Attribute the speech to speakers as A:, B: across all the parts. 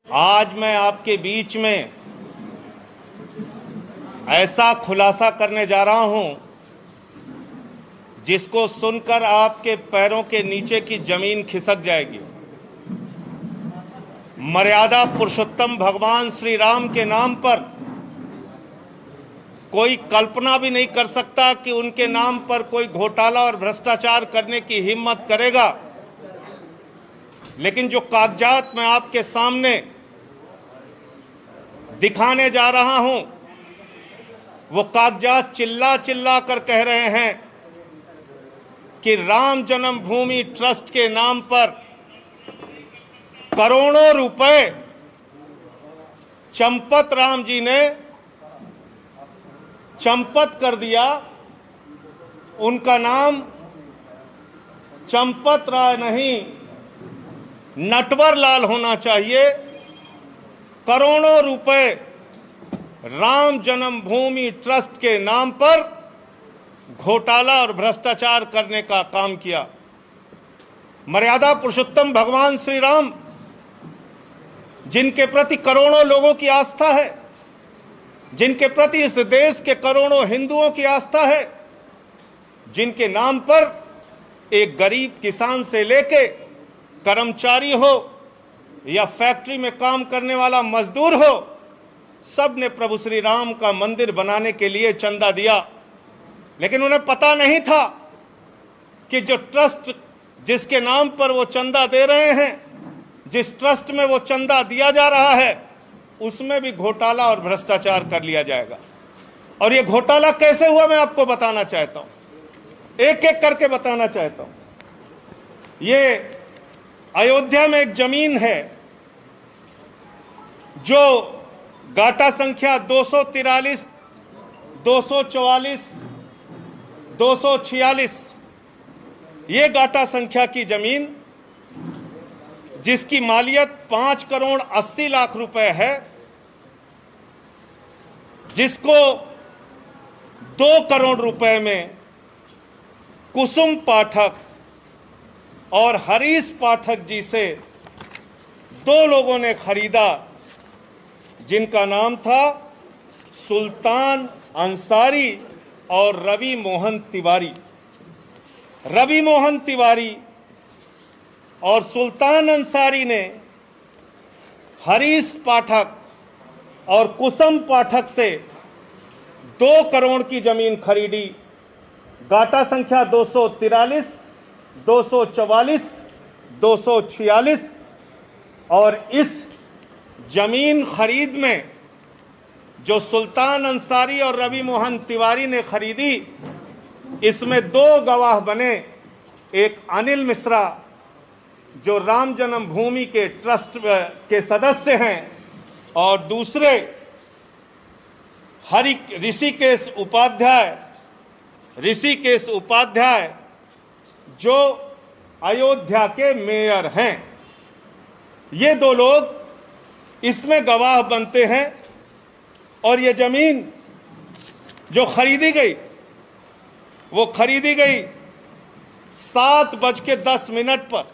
A: आज मैं आपके बीच में ऐसा खुलासा करने जा रहा हूं जिसको सुनकर आपके पैरों के नीचे की जमीन खिसक जाएगी। मर्यादा पुरुषोत्तम भगवान श्री राम के नाम पर कोई कल्पना भी नहीं कर सकता कि उनके नाम पर कोई घोटाला और भ्रष्टाचार करने की हिम्मत करेगा। लेकिन जो कागजात मैं आपके सामने दिखाने जा रहा हूं, वो कागजात चिल्ला चिल्ला कर कह रहे हैं कि राम जन्मभूमि ट्रस्ट के नाम पर करोड़ों रुपए चंपत राम जी ने चंपत कर दिया। उनका नाम चंपत राय नहीं, नटवर लाल होना चाहिए। करोड़ों रुपए राम जन्मभूमि ट्रस्ट के नाम पर घोटाला और भ्रष्टाचार करने का काम किया। मर्यादा पुरुषोत्तम भगवान श्री राम, जिनके प्रति करोड़ों लोगों की आस्था है, जिनके प्रति इस देश के करोड़ों हिंदुओं की आस्था है, जिनके नाम पर एक गरीब किसान से लेके कर्मचारी हो या फैक्ट्री में काम करने वाला मजदूर हो, सब ने प्रभु श्री राम का मंदिर बनाने के लिए चंदा दिया। लेकिन उन्हें पता नहीं था कि जो ट्रस्ट जिसके नाम पर वो चंदा दे रहे हैं, जिस ट्रस्ट में वो चंदा दिया जा रहा है, उसमें भी घोटाला और भ्रष्टाचार कर लिया जाएगा। और ये घोटाला कैसे हुआ मैं आपको बताना चाहता हूं, एक एक करके बताना चाहता हूं। ये अयोध्या में एक जमीन है जो गाटा संख्या 243, 244, 246, ये गाटा संख्या की जमीन जिसकी मालियत 5 करोड़ 80 लाख रुपए है, जिसको 2 करोड़ रुपए में कुसुम पाठक और हरीश पाठक जी से 2 लोगों ने खरीदा, जिनका नाम था सुल्तान अंसारी और रवि मोहन तिवारी। रवि मोहन तिवारी और सुल्तान अंसारी ने हरीश पाठक और कुसुम पाठक से 2 करोड़ की जमीन खरीदी। गाटा संख्या 243, 244, 246। और इस जमीन खरीद में जो सुल्तान अंसारी और रवि मोहन तिवारी ने खरीदी, इसमें 2 गवाह बने। एक अनिल मिश्रा जो राम जन्मभूमि के ट्रस्ट के सदस्य हैं, और दूसरे ऋषिकेश उपाध्याय जो अयोध्या के मेयर हैं। ये 2 लोग इसमें गवाह बनते हैं। और ये जमीन जो खरीदी गई, वो खरीदी गई 7:10 पर।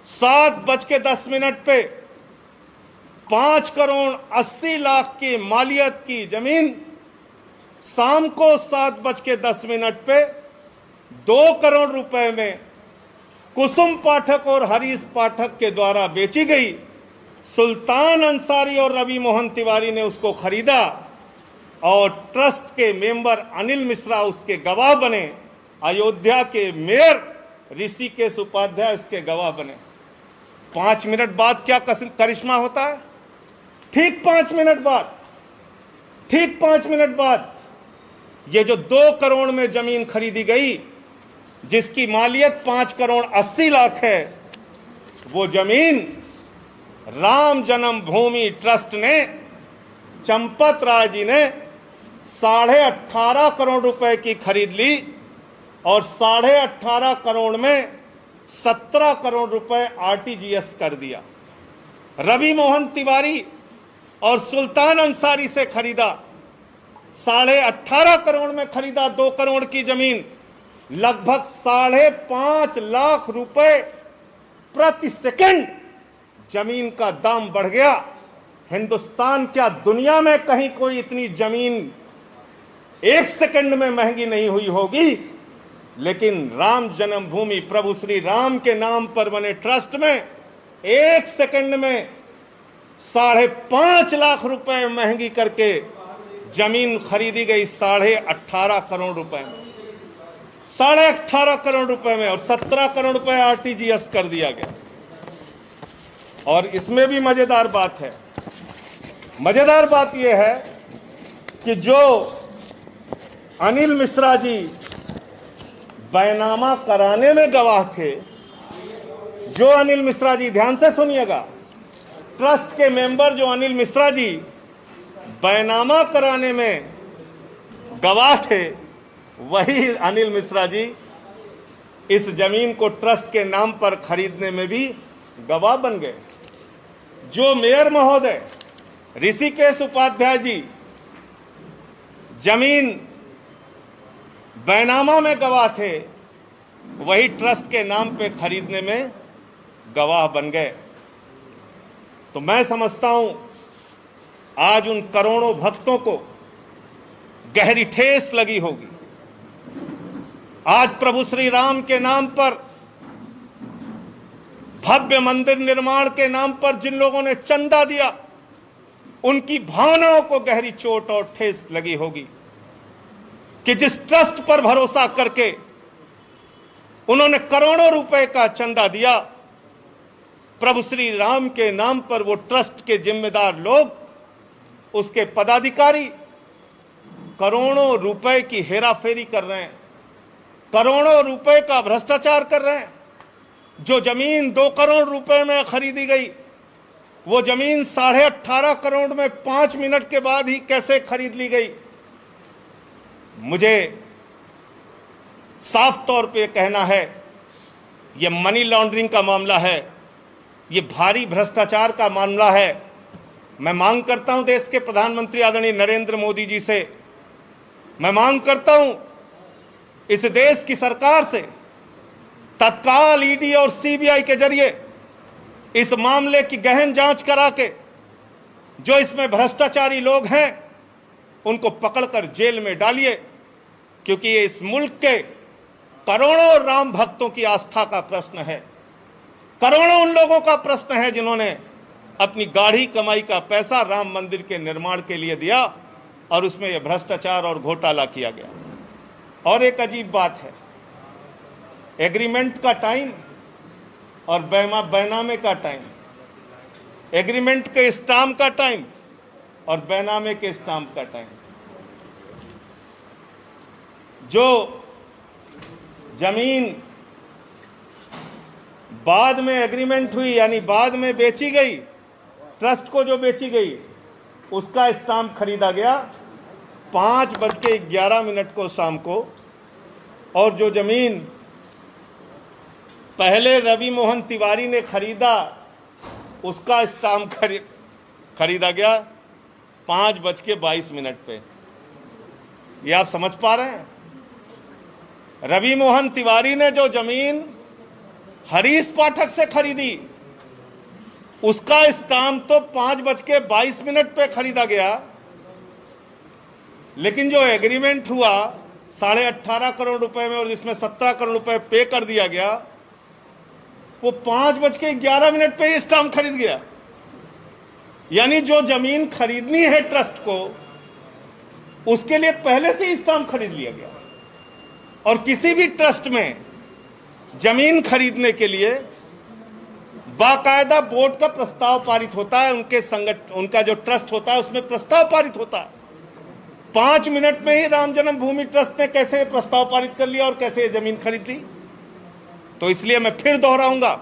A: 7:10 पे 5 करोड़ 80 लाख की मालियत की जमीन शाम को 7:10 पे 2 करोड़ रुपए में कुसुम पाठक और हरीश पाठक के द्वारा बेची गई। सुल्तान अंसारी और रवि मोहन तिवारी ने उसको खरीदा और ट्रस्ट के मेंबर अनिल मिश्रा उसके गवाह बने। अयोध्या के मेयर ऋषिकेश उपाध्याय इसके गवाह बने। 5 मिनट बाद क्या करिश्मा होता है? ठीक 5 मिनट बाद ये जो 2 करोड़ में जमीन खरीदी गई, जिसकी मालियत 5 करोड़ 80 लाख है, वो जमीन राम जन्मभूमि ट्रस्ट ने, चंपत राय जी ने 18.5 करोड़ रुपए की खरीद ली। और 18.5 करोड़ में 17 करोड़ रुपए आरटीजीएस कर दिया। रवि मोहन तिवारी और सुल्तान अंसारी से खरीदा, 18.5 करोड़ में खरीदा 2 करोड़ की जमीन। लगभग 5.5 लाख रुपए प्रति सेकंड जमीन का दाम बढ़ गया। हिंदुस्तान क्या दुनिया में कहीं कोई इतनी जमीन एक सेकंड में महंगी नहीं हुई होगी, लेकिन राम जन्मभूमि प्रभु श्री राम के नाम पर बने ट्रस्ट में एक सेकंड में 5.5 लाख रुपए महंगी करके जमीन खरीदी गई 18.5 करोड़ रुपए में, 18.5 करोड़ रुपए में, और 17 करोड़ रुपए आरटीजीएस कर दिया गया। और इसमें भी मजेदार बात है, मजेदार बात यह है कि जो अनिल मिश्रा जी बैनामा कराने में गवाह थे, जो अनिल मिश्रा जी, ध्यान से सुनिएगा, ट्रस्ट के मेंबर जो अनिल मिश्रा जी बैनामा कराने में गवाह थे, वही अनिल मिश्रा जी इस जमीन को ट्रस्ट के नाम पर खरीदने में भी गवाह बन गए। जो मेयर महोदय ऋषिकेश उपाध्याय जी जमीन बैनामा में गवाह थे, वही ट्रस्ट के नाम पे खरीदने में गवाह बन गए। तो मैं समझता हूं आज उन करोड़ों भक्तों को गहरी ठेस लगी होगी। आज प्रभु श्री राम के नाम पर, भव्य मंदिर निर्माण के नाम पर जिन लोगों ने चंदा दिया, उनकी भावनाओं को गहरी चोट और ठेस लगी होगी कि जिस ट्रस्ट पर भरोसा करके उन्होंने करोड़ों रुपए का चंदा दिया, प्रभु श्री राम के नाम पर वो ट्रस्ट के जिम्मेदार लोग, उसके पदाधिकारी करोड़ों रुपए की हेराफेरी कर रहे हैं, करोड़ों रुपए का भ्रष्टाचार कर रहे हैं। जो जमीन 2 करोड़ रुपए में खरीदी गई, वो जमीन 18.5 करोड़ में 5 मिनट के बाद ही कैसे खरीद ली गई। मुझे साफ तौर पे कहना है, ये मनी लॉन्ड्रिंग का मामला है, ये भारी भ्रष्टाचार का मामला है। मैं मांग करता हूं देश के प्रधानमंत्री आदरणीय नरेंद्र मोदी जी से, मैं मांग करता हूं इस देश की सरकार से, तत्काल ईडी और सीबीआई के जरिए इस मामले की गहन जांच करा के जो इसमें भ्रष्टाचारी लोग हैं उनको पकड़कर जेल में डालिए, क्योंकि ये इस मुल्क के करोड़ों राम भक्तों की आस्था का प्रश्न है, करोड़ों उन लोगों का प्रश्न है जिन्होंने अपनी गाढ़ी कमाई का पैसा राम मंदिर के निर्माण के लिए दिया और उसमें यह भ्रष्टाचार और घोटाला किया गया। और एक अजीब बात है, एग्रीमेंट का टाइम और बैनामे का टाइम, एग्रीमेंट के स्टाम्प का टाइम और बैनामे के स्टाम्प का टाइम। जो जमीन बाद में एग्रीमेंट हुई, यानी बाद में बेची गई, ट्रस्ट को जो बेची गई, उसका स्टाम्प खरीदा गया 5:11 को शाम को, और जो जमीन पहले रवि मोहन तिवारी ने खरीदा, उसका स्टाम्प खरीदा गया 5:22 पे। ये आप समझ पा रहे हैं? रवि मोहन तिवारी ने जो जमीन हरीश पाठक से खरीदी, उसका स्टाम्प तो 5:22 पे खरीदा गया, लेकिन जो एग्रीमेंट हुआ 18.5 करोड़ रुपए में और जिसमें 17 करोड़ रुपए पे कर दिया गया, वो 5:11 पे ही स्टाम्प खरीद गया। यानी जो जमीन खरीदनी है ट्रस्ट को, उसके लिए पहले से ही स्टाम्प खरीद लिया गया। और किसी भी ट्रस्ट में जमीन खरीदने के लिए बाकायदा बोर्ड का प्रस्ताव पारित होता है, उनका जो ट्रस्ट होता है उसमें प्रस्ताव पारित होता है। 5 मिनट में ही राम जन्मभूमि ट्रस्ट ने कैसे प्रस्ताव पारित कर लिया और कैसे जमीन खरीद ली। तो इसलिए मैं फिर दोहराऊंगा,